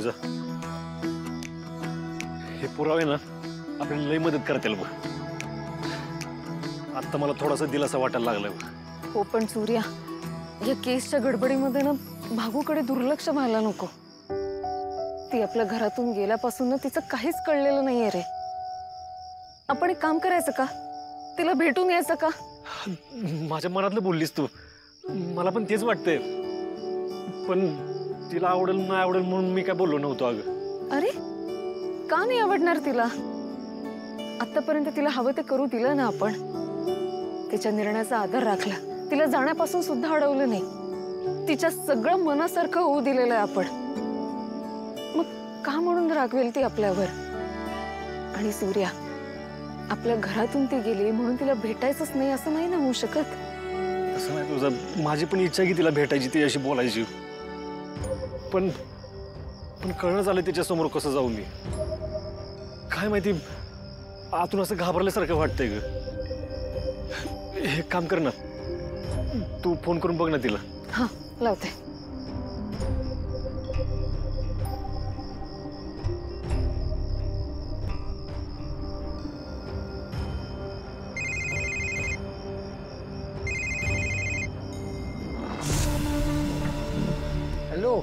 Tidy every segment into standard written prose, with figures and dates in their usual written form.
तुझा. हे पुरावे ना आपल्याला लई मदत करतील बघ. आता मला थोडासा दिलासा वाटायला लागलाय बघ. हो पण सूर्या, या केसच्या गडबडीमध्ये ना भागूकडे दुर्लक्ष व्हायला नको. ती आपल्या घरातून गेल्यापासून ना तिचं काहीच कळलेलं नाहीये रे. आपण एक काम करायचं का, तिला भेटून यायचं का? माझ्या मनातलं बोललीस तू, मला पण तेच वाटतंय. पण तिला आवडेल नाही आवडेल म्हणून मी काय बोललो नव्हतो अगं. अरे का नाही आवडणार तिला? आतापर्यंत तिला हवं ते करू दिलं ना आपण. तिच्या निर्णयाचा आदर राखला, तिला जाण्यापासून सुद्धा अडवलं नाही. तिच्या सगळं मनासारखं होऊ दिलेलं आहे आपण. मग का म्हणून रागवेल ती आपल्यावर? आणि सूर्या, आपल्या घरातून ती गेली म्हणून तिला भेटायचंच नाही असं नाही ना होऊ शकत. असं नाही तुझं, माझी पण इच्छा की तिला भेटायची, ती अशी बोलायची. पण पण कळणं झालं तिच्या समोर कसं जाऊ मी. काय माहिती आतून असं घाबरल्यासारखं वाटतंय ग. हे काम कर ना, तू फोन करून बघ ना तिला. हा लावते. हॅलो,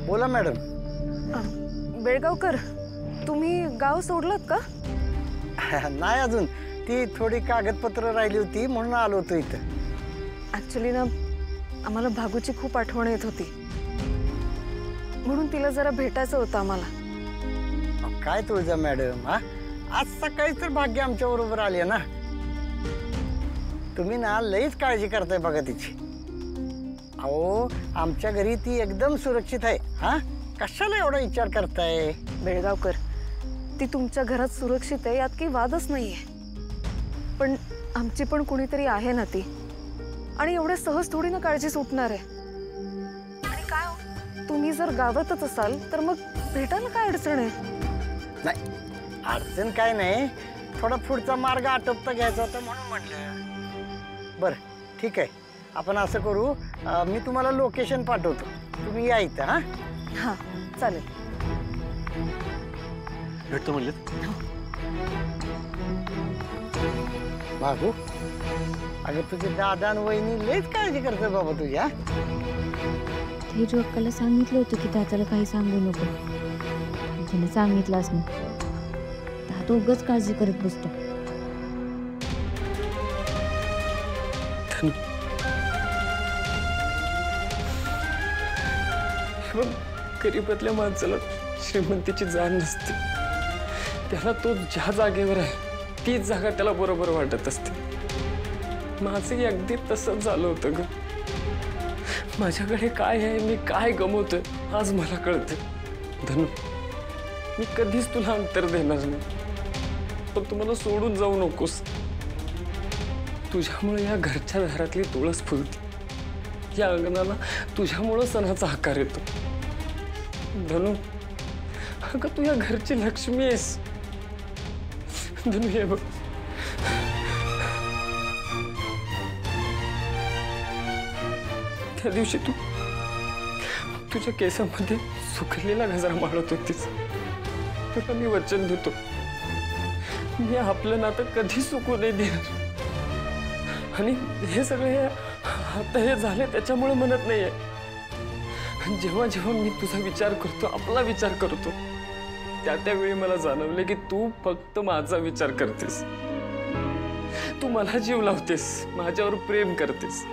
बोला मॅडम. बेळगावकर, तुम्ही गाव सोडलात का? नाही अजून, ती थोडी कागदपत्र राहिली होती म्हणून आलो होतो इथं. ऍक्च्युली ना आम्हाला भागूची खूप आठवण येत होती, म्हणून तिला जरा भेटायचं होतं आम्हाला. काय तुळजा मॅडम, हा आज सकाळी तर भाग्य आमच्या बरोबर आली ना. तुम्ही ना लईच काळजी करताय बघा तिची. अहो आमच्या घरी ती एकदम सुरक्षित आहे. हा कशाला एवढा विचार करताय? बेळगावकर, ती तुमच्या घरात सुरक्षित आहे यात काही वादच नाहीये. पण आमची पण कुणीतरी आहे ना ती, आणि एवढ्या सहज थोडी ना काळजी सुटणार आहे. आणि काय हो, तुम्ही जर गावातच असाल तर मग भेटायला काय अडचण आहे? नाही अडचण काय नाही, थोडा पुढचा मार्ग आटोपता घ्यायचा होता म्हणून म्हटलं. बरं ठीक आहे, आपण असं करू, मी तुम्हाला लोकेशन पाठवतो, तुम्ही या इथं. हा हा चालेल. भेटतो म्हणले. भागू, अगं तुझे दादा आणि वहिनी लयच काळजी करतात बाबा तुझ्या. तेजू अक्काला सांगितलं होतं की दादाला काही सांगू नको. तिने सांगितलंच नाही. दादा उगाच काळजी करत बसतो. गरीबातल्या माणसाला श्रीमंतीची जाण नसते. त्याला तो ज्या जागेवर आहे तीच जागा त्याला बरोबर वाटत असते. माझंही अगदी तसंच झालं होतं ग. माझ्याकडे काय आहे, मी काय गमवतोय आज मला कळतं. धनु, मी कधीच तुला अंतर देणार नाही, पण तू मला सोडून जाऊ नकोस. तुझ्यामुळे या घरच्या दारातली तुळस फुलते, या अंगणाला तुझ्यामुळं सणाचा आकार येतो. धनु, अगं तू या घरची लक्ष्मी आहेस. धनु हे बघ, त्या दिवशी तू तुझ्या केसामध्ये सुकलेला गजरा माळत होतीस. तुला मी वचन देतो, मी आपलं नातं कधी सुकू नाही देणार. आणि हे सगळे आता हे झाले त्याच्यामुळे म्हणत नाहीये. जेव्हा जेव्हा मी तुझा विचार करतो, आपला विचार करतो, त्यावेळी मला जाणवले की तू फक्त माझा विचार करतेस. तू मला जीव लावतेस, माझ्यावर प्रेम करतेस.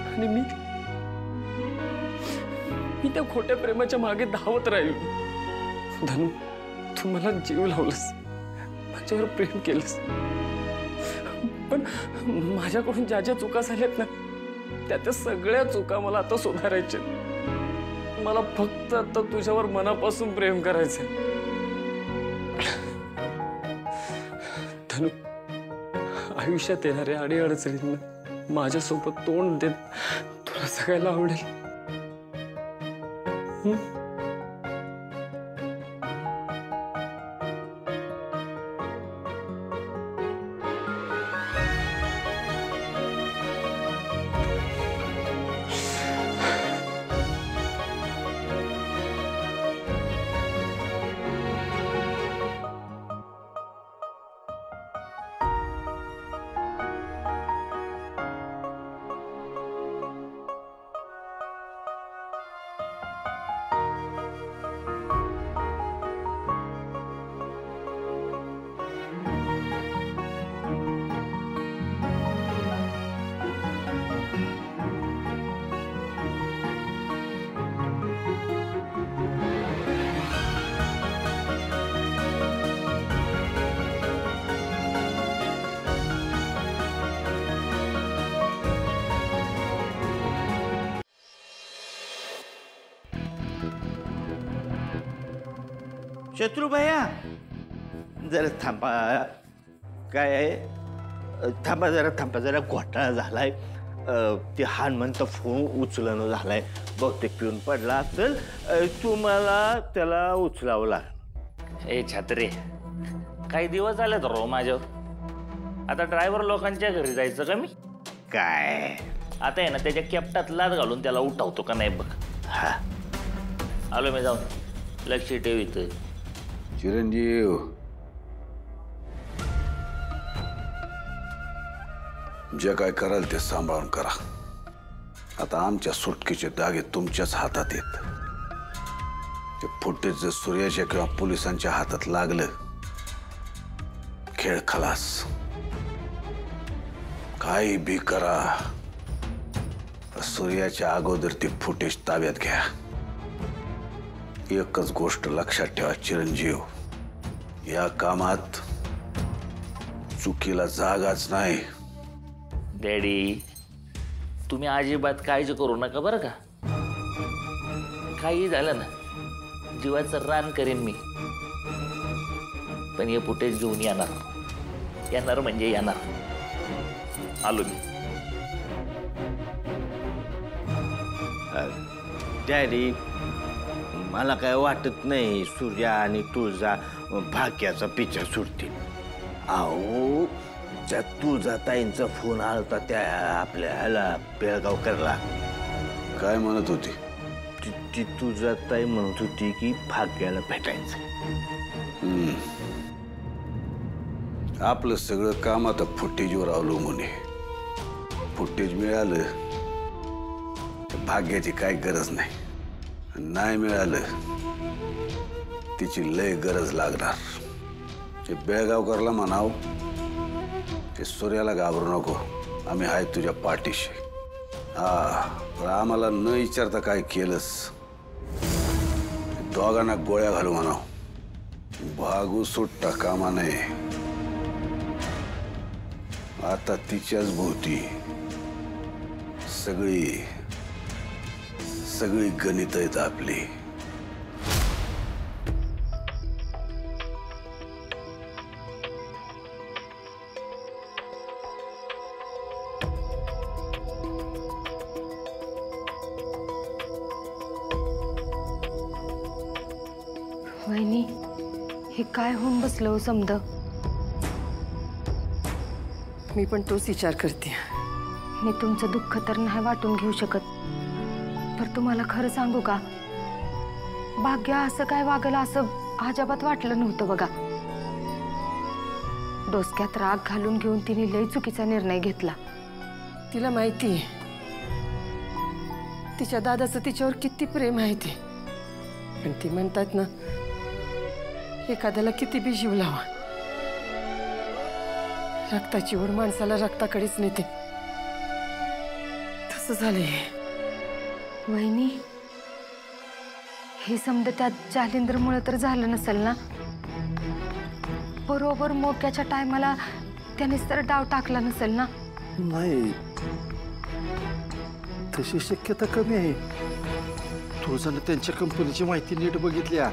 आणि मी त्या खोट्या प्रेमाच्या मागे धावत राहिलो. धनु, तू मला जीव लावलंस, माझ्यावर प्रेम केलंस. पण माझ्याकडून ज्या ज्या चुका झाल्यात ना, त्या सगळ्या चुका मला आता सुधारायच्या. मला फक्त आता तुझ्यावर मनापासून प्रेम करायचंय. धनु, आयुष्यात येणाऱ्या अडीअडचणींना माझ्यासोबत तोंड देत तुला सगळ्याला आवडेल. शत्रुभया जरा थांबा. काय आहे थांबा जरा घोटाळा झालाय. ते हनुमंत फोन उचलणं झालाय. बहुतेक पिऊन पडला असेल. तुम्हाला त्याला उचलावं लागेल. ए छात्रे, काही दिवस झाले तर रो माझ्यावर. आता ड्रायव्हर लोकांच्या घरी जायचं का मी? काय आता आहे ना त्याच्या कॅप्टात लाद घालून त्याला उठावतो का नाही बघ. हा आलो मी जाऊन. लक्ष ठेव इथं. चिरंजीव, जे काय कराल ते सांभाळून करा. आता आमच्या सुटकेचे दागे तुमच्याच हातात आहेत. ते फुटेज जर सूर्याच्या किंवा पोलिसांच्या हातात लागलं, खेळ खलास. काही भी करा, सूर्याच्या अगोदर ती फुटेज ताब्यात घ्या. एकच गोष्ट लक्षात ठेवा चिरंजीव, या कामात चुकीला जागाच नाही. डॅडी, तुम्ही अजिबात काळजी करू नका बरं का. काही झालं ना जीवाचं रान करेन मी. पण हे फुटेज घेऊन येणार म्हणजे येणार. आलो मी. डॅडी, मला काय वाटत नाही सूर्या आणि तुळजा भाग्याचा पिछा सुटतील. अहो, त्या तुळजाताईंचा फोन आलता त्या आपल्याला बेळगावकरला. काय म्हणत होती? ती तुळजाताई म्हणत होती की भाग्याला भेटायचं. आपलं सगळं काम आता फुटेजवर अवलंबून आहे. फुटेज मिळालं तर भाग्याची काही गरज नाही. नाही मिळालं तिची लय गरज लागणार. ते बेळगावकरला म्हणाव, ते सूर्याला घाबरू नको, आम्ही आहे तुझ्या पाठीशी. पण आम्हाला न विचारता काय केलंस, दोघांना गोळ्या घालू म्हणाव. भागू सुटता कामा नये. आता तिच्याच भोवती सगळी गणित आहेत आपली. वहिनी, हे काय होऊन बसलं हो समद. मी पण तोच विचार करते. मी तुमचं दुःख तर नाही वाटून घेऊ शकत, पर तुम्हाला खरं सांगू का, भाग्य असं काय वागलं असं अजिबात वाटलं नव्हतं बघा. डोसक्यात राग घालून घेऊन तिने लय चुकीचा निर्णय घेतला. तिला माहिती आहे तिच्या दादाचं तिच्यावर किती प्रेम आहे ते. पण ती म्हणतात ना, एखाद्याला किती बी जीव लावा, रक्ताची ओढ माणसाला रक्ताकडेच नेते. तसं झालंय. वहिनी, हे समजा त्या जालिंदरमुळे तर झालं नसेल ना. बरोबर मोक्याच्या टायमाला त्यानेच तर डाव टाकला नसेल ना. नाही, तशी शक्यता कमी आहे. तुळजानं त्यांच्या कंपनीची माहिती नीट बघितल्या.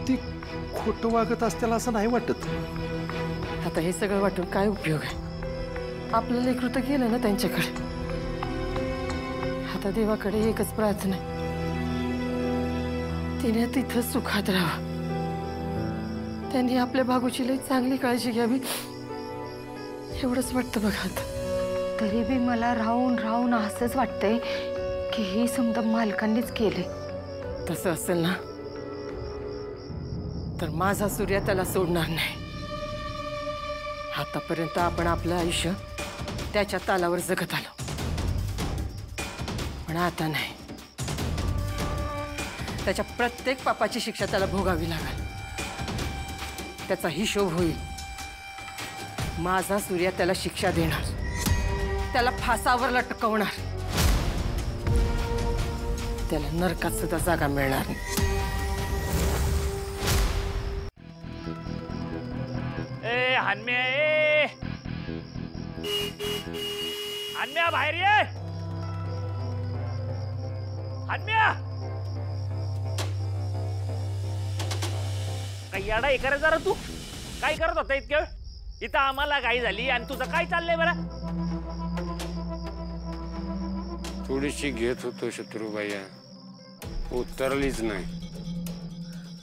ती खोटं वागत असतील असं नाही वाटत. आता हे सगळं वाटून काय उपयोग आहे. आपलं लेकरू तर गेलं ना त्यांच्याकडे. आता देवाकडे एकच प्रार्थना, तिने तिथं सुखात राहावं. त्यांनी आपल्या भागूची लई चांगली काळजी घ्यावी, एवढंच वाटतं बघा. आता तरी बी मला राहून राहून असंच वाटतंय की हे समजा मालकांनीच केले. तसं असेल ना तर माझा सूर्य त्याला सोडणार नाही. आतापर्यंत आपण आपलं आयुष्य त्याच्या तालावर जगत आलो, पण आता नाही. त्याच्या प्रत्येक पापाची शिक्षा त्याला भोगावी लागेल. त्याचा हिशोब होईल. माझा सूर्य त्याला शिक्षा देणार, त्याला फासावर लटकवणार. त्याला नरकात सुद्धा जागा मिळणार नाही. ए हन्म्या, ए हन्म्या, बाहेर ये. हन्म्या, काही याडा हे करायचं जरा तू काय करत होता इतक्या वेळ? इथं आम्हाला घाई झाली आणि तुझं काय चाललंय बरं? थोडीशी घेत होतो शत्रुबाया, उतरलीच नाही.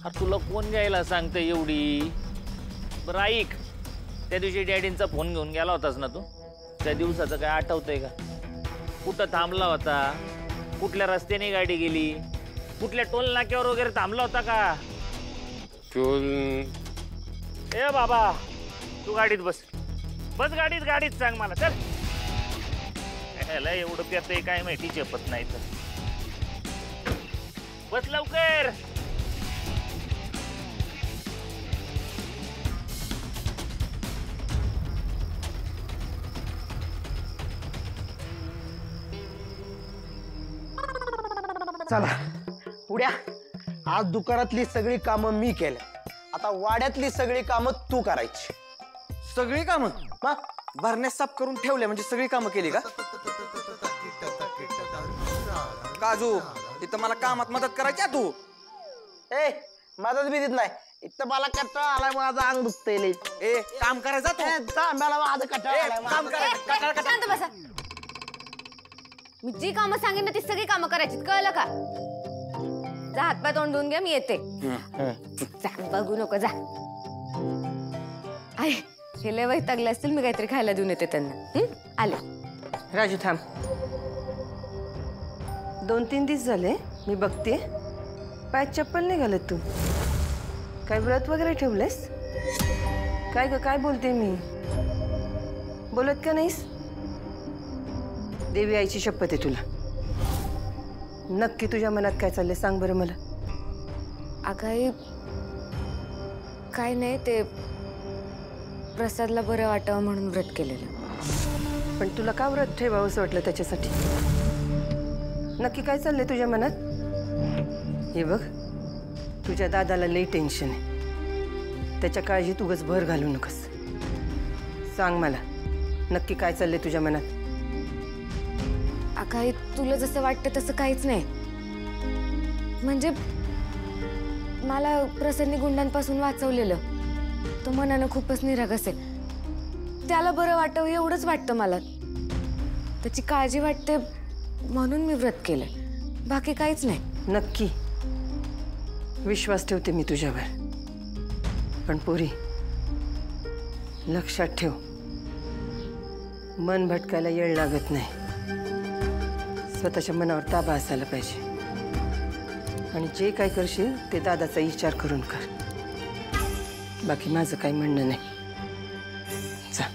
अरे तुला कोण घ्यायला सांगतंय एवढी? बरं ऐक, त्या दिवशी डॅडींचा फोन घेऊन गेला होतास ना तू? त्या दिवसाचं काय आठवतंय का? कुठं थांबला होता? कुठल्या रस्त्याने गाडी गेली? कुठल्या टोल नाक्यावर वगैरे थांबला होता का? टोल ए बाबा, तू गाडीत बस. बस गाडीत, गाडीत सांग मला. चल. ह्याला एवढं पेतंय काय माहिती, झेपत नाही तर. बस लवकर. चला उड्या, आज दुकानातली सगळी कामं मी केली. आता वाड्यातली सगळी कामं तू करायची. सगळी कामं मग भरण्या साफ करून ठेवल्या म्हणजे सगळी कामं केली का? काजू, इथं मला कामात मदत करायची तू. ए मदत बी देत नाही. इथं मला कट्टाळा आलाय, माझं अंग दुखतंय लई. ए काम करायचं तू. तांब्याला माझं कट्टाळा आलाय, काम करायचं. शांत बसा. मी जी कामं सांगेन ना ती सगळी कामं करायची, कळलं का? जा हातपाय तोंड धुवून घ्या, मी येते. जा, बघू नको, जा. आई हे लय वैतागले असतील, मी काहीतरी खायला देऊन येते त्यांना. आले. राजू थांब. 2-3 दिवस झाले मी बघते पायात चप्पल नाही घालत तू. काय व्रत वगैरे ठेवलेस? काय ग, काय बोलते मी? बोलत का नाहीस? देवी आईची शपथ आहे तुला. नक्की तुझ्या मनात काय चाललंय सांग बरं मला. अगं काय नाही, ते प्रसादला बरं वाटावं म्हणून व्रत केलेलं. पण तुला का व्रत ठेवावं असं वाटलं त्याच्यासाठी? नक्की काय चाललंय तुझ्या मनात? हे बघ, तुझ्या दादाला लई टेन्शन आहे. त्याच्या काळजीत उगाच भर घालू नकोस. सांग मला नक्की काय चाललंय तुझ्या मनात? अगं तुला जसं वाटतं तसं काहीच नाही. म्हणजे मला प्रसादने गुंडांपासून वाचवलेलं. तो मनानं खूपच निरागस आहे. त्याला बरं वाटावं एवढंच वाटतं मला. त्याची काळजी वाटते म्हणून मी व्रत केलं, बाकी काहीच नाही. नक्की विश्वास ठेवते मी तुझ्यावर. पण पोरी लक्षात ठेव, मन भटकायला येळ लागत नाही. स्वतःच्या मनावर ताबा असायला पाहिजे. आणि जे काय करशील ते दादाचा विचार करून कर. बाकी माझं काही म्हणणं नाही. जा.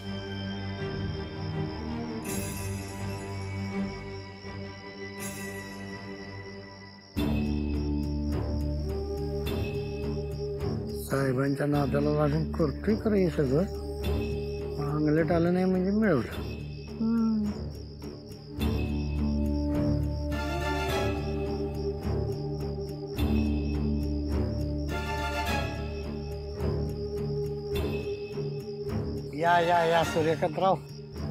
साहेबांच्या नादाला लागून करतोय खरं हे सगळं. अंगलट आलं नाही म्हणजे मिळवलं. या या या सूर्यकांतराव,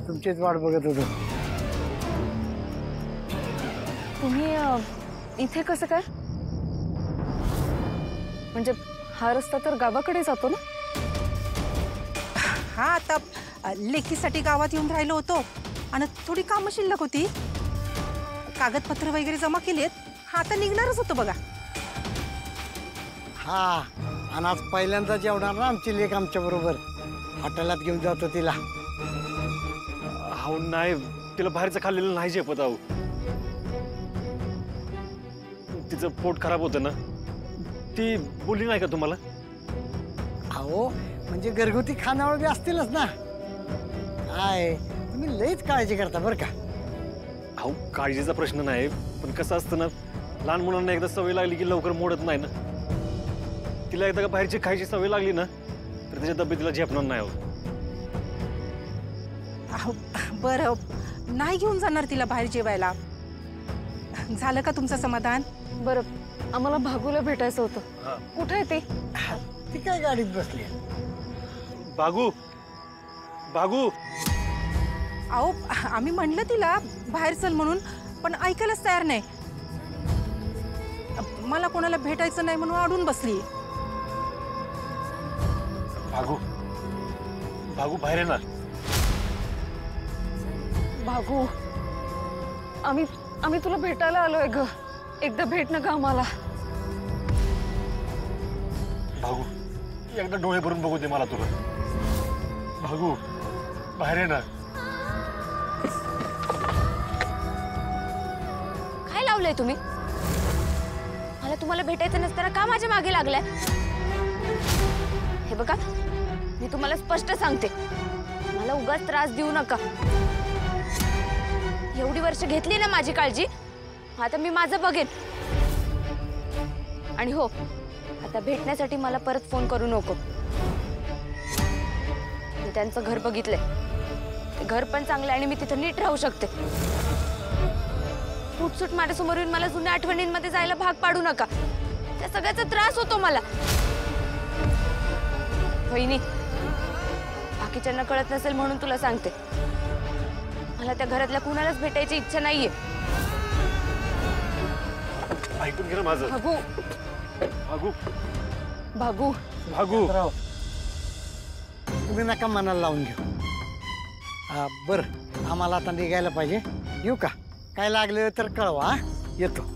तुमचीच वाट बघत होतो. तुम्ही इथे कसं काय? म्हणजे हा रस्ता तर गावाकडे जातो ना? हा, आता लेखीसाठी गावात येऊन राहिलो होतो आणि थोडी कामं शिल्लक होती. कागदपत्र वगैरे जमा केलेत. हा, आता निघणारच होतो बघा. हा, आणि आज पहिल्यांदा जेवणार ना आमची लेक आमच्या बरोबर. हॉटेलात घेऊन जातो तिला. हो नाही, तिला बाहेरचं खाल्लेलं नाही झेपत. आहो तिचं पोट खराब होतं ना. ती बोलली नाही का तुम्हाला? अहो म्हणजे घरगुती खानावळ बी असतीलच ना. काय तुम्ही लईच काळजी करता बरं का. अहो काळजीचा प्रश्न नाही, पण कसं असतं ना, लहान मुलांना एकदा सवय लागली की लवकर मोडत नाही ना. तिला एकदा बाहेरची खायची सवय लागली ना तर त्याच्या तब्येतीला झेपणार नाही. अहो, बरं नाही घेऊन जाणार तिला बाहेर जेवायला. झालं का तुमचं समाधान? बरं, आम्हाला भागूला भेटायचं होतं. कुठे आहे ती? ती काय गाडीत बसली. भागू, भागू. अहो, आम्ही म्हणलं तिला बाहेर चल म्हणून, पण ऐकायलाच तयार नाही. मला कोणाला भेटायचं नाही म्हणून अडून बसली. भागू भागू बाहेर आहे ना. भागू, आम्ही तुला भेटायला आलोय ग. एकदा भेट ना ग आम्हाला. भागू एकदा डोळे भरून बघू दे मला तुला. भागू बाहेर आहे ना. काय लावलंय तुम्ही? मला तुम्हाला भेटायचं नसताना का माझ्या मागे लागलाय? हे बघा, मी तुम्हाला स्पष्ट सांगते, मला उगाच त्रास देऊ नका. एवढी वर्ष घेतली ना माझी काळजी, आता मी माझं बघेन. आणि हो, आता भेटण्यासाठी मला परत फोन करू नको. मी त्यांचं घर बघितलंय. ते घर पण चांगलं आहे आणि मी तिथं नीट राहू शकते. फुटसूट माझ्यासमोर येऊन मला जुन्या आठवणींमध्ये जायला भाग पाडू नका. त्या सगळ्याचा त्रास होतो मला. वहिनी, बाकीच्यांना कळत नसेल म्हणून तुला सांगते, मला त्या घरातल्या कुणालाच भेटायची इच्छा नाहीये. ऐकून घे ना माझं. भागू भागू भागू भागू तुम्ही नका मनाला लावून घेऊ. बरं, आम्हाला आता निघायला पाहिजे. येऊ का? काय लागलं तर कळवा. येतो.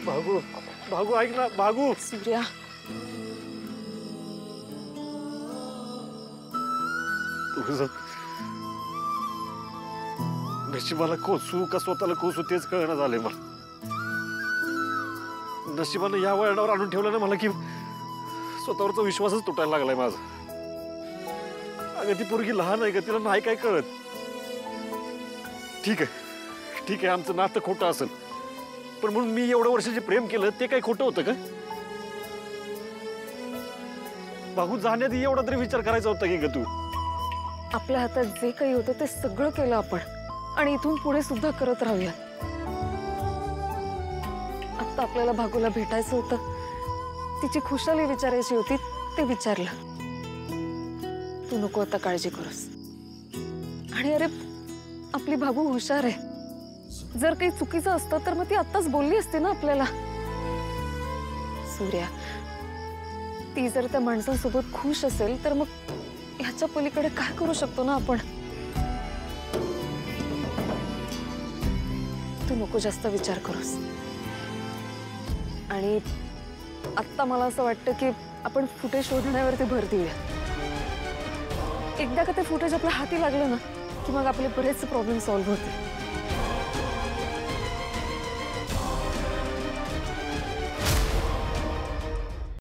भागू भागू ऐक ना. भागू सूर्या, तुझं नशिबाला कोसू का स्वतःला कोसू तेच कळणं झालंय मला. नशिबानं या वळणावर आणून ठेवलं ना मला की स्वतःवरचा विश्वासच तुटायला लागलाय माझा. अगं ती पोरगी लहान आहे का? तिला नाही काय कळत. ठीक आहे आमचं नातं खोटं असेल, पण म्हणून मी एवढ्या वर्षाचे प्रेम केलं ते काय खोटं होतं का? भागू जाण्याआधी एवढा तरी विचार करायचा होता की ग तू? आपल्या हातात जे काही होतं ते सगळं केलं आपण, आणि इथून पुढे सुद्धा करत राहूया. आता आपल्याला भागूला भेटायचं होतं, तिची खुशाली विचारायची होती, ते विचारलं. तू नको आता काळजी करूस. आणि अरे, आपली भागू हुशार आहे. जर काही चुकीचं असतं तर मग ती आत्ताच बोलली असते ना आपल्याला. सूर्या, ती जर त्या माणसांसोबत खुश असेल तर मग ह्याच्या पलीकडे काय करू शकतो ना आपण? तू नको जास्त विचार करूस. आणि आत्ता मला असं वाटतं की आपण फुटेज शोधण्यावरती भर देऊया. एकदा का ते फुटेज आपल्या हाती लागलं ना की मग आपले बरेचसे प्रॉब्लेम सॉल्व्ह होते.